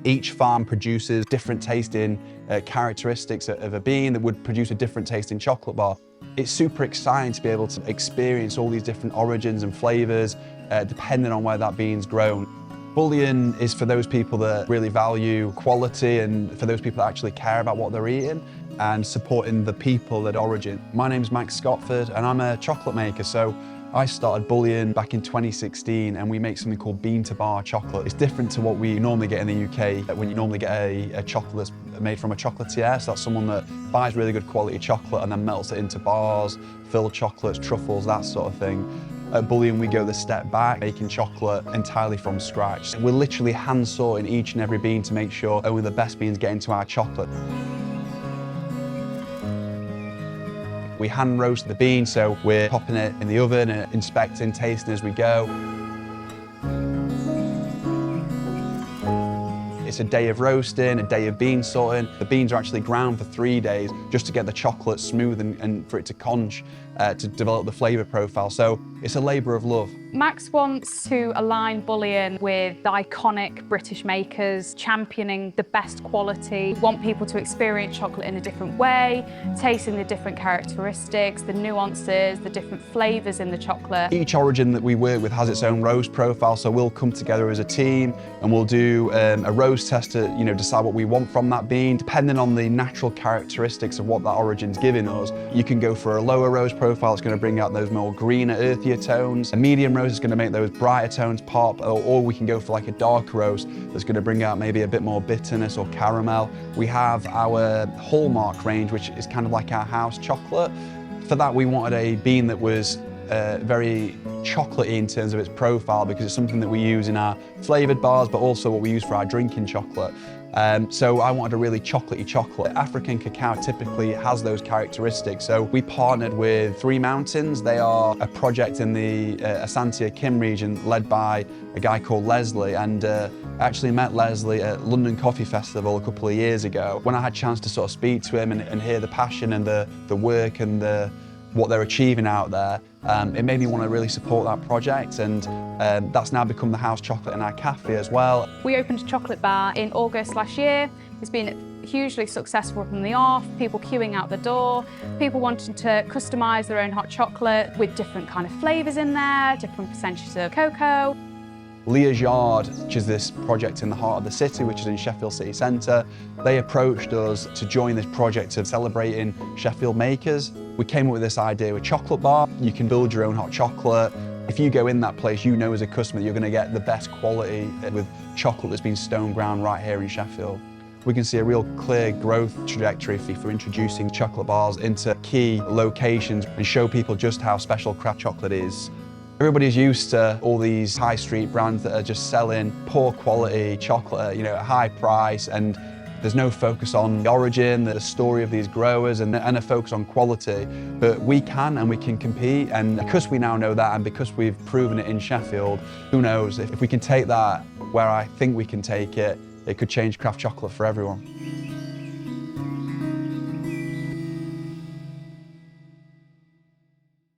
Each farm produces different tasting characteristics of a bean that would produce a different tasting chocolate bar. It's super exciting to be able to experience all these different origins and flavors depending on where that bean's grown. Bullion is for those people that really value quality and for those people that actually care about what they're eating and supporting the people at origin. My name's Max Scotford and I'm a chocolate maker. So I started Bullion back in 2016 and we make something called bean to bar chocolate. It's different to what we normally get in the UK when you normally get a chocolate that's made from a chocolatier. So that's someone that buys really good quality chocolate and then melts it into bars, filled chocolates, truffles, that sort of thing. At Bullion, we go the step back, making chocolate entirely from scratch. We're literally hand sorting each and every bean to make sure only the best beans get into our chocolate. We hand roast the bean, so we're popping it in the oven and inspecting, tasting as we go. It's a day of roasting, a day of bean sorting. The beans are actually ground for 3 days just to get the chocolate smooth and for it to conch, to develop the flavour profile. So it's a labour of love. Max wants to align Bullion with the iconic British makers, championing the best quality. We want people to experience chocolate in a different way, tasting the different characteristics, the nuances, the different flavours in the chocolate. Each origin that we work with has its own roast profile, so we'll come together as a team and we'll do a roast test to decide what we want from that bean. Depending on the natural characteristics of what that origin's giving us, you can go for a lower roast profile, it's going to bring out those more greener, earthier tones. A medium roast is going to make those brighter tones pop, or we can go for like a dark roast that's going to bring out maybe a bit more bitterness or caramel. We have our hallmark range, which is kind of like our house chocolate. For that, we wanted a bean that was very chocolatey in terms of its profile because it's something that we use in our flavoured bars, but also what we use for our drinking chocolate. So I wanted a really chocolatey chocolate. African cacao typically has those characteristics. So we partnered with Three Mountains. They are a project in the Asante Akim region led by a guy called Leslie. And I actually met Leslie at London Coffee Festival a couple of years ago. When I had a chance to sort of speak to him and hear the passion and the work and what they're achieving out there, it made me want to really support that project, and that's now become the house chocolate in our cafe as well. We opened a chocolate bar in August last year. It's been hugely successful from the off, people queuing out the door, people wanting to customise their own hot chocolate with different kind of flavours in there, different percentages of cocoa. Leah's Yard, which is this project in the heart of the city, which is in Sheffield City Centre, they approached us to join this project of celebrating Sheffield makers. We came up with this idea with chocolate bar. You can build your own hot chocolate. If you go in that place, you know as a customer that you're going to get the best quality with chocolate that's been stone ground right here in Sheffield. We can see a real clear growth trajectory for introducing chocolate bars into key locations and show people just how special craft chocolate is. Everybody's used to all these high street brands that are just selling poor quality chocolate, at a high price, and there's no focus on the origin, the story of these growers, and a focus on quality. But we can, and we can compete, and because we now know that, and because we've proven it in Sheffield, who knows, if we can take that where I think we can take it, it could change craft chocolate for everyone.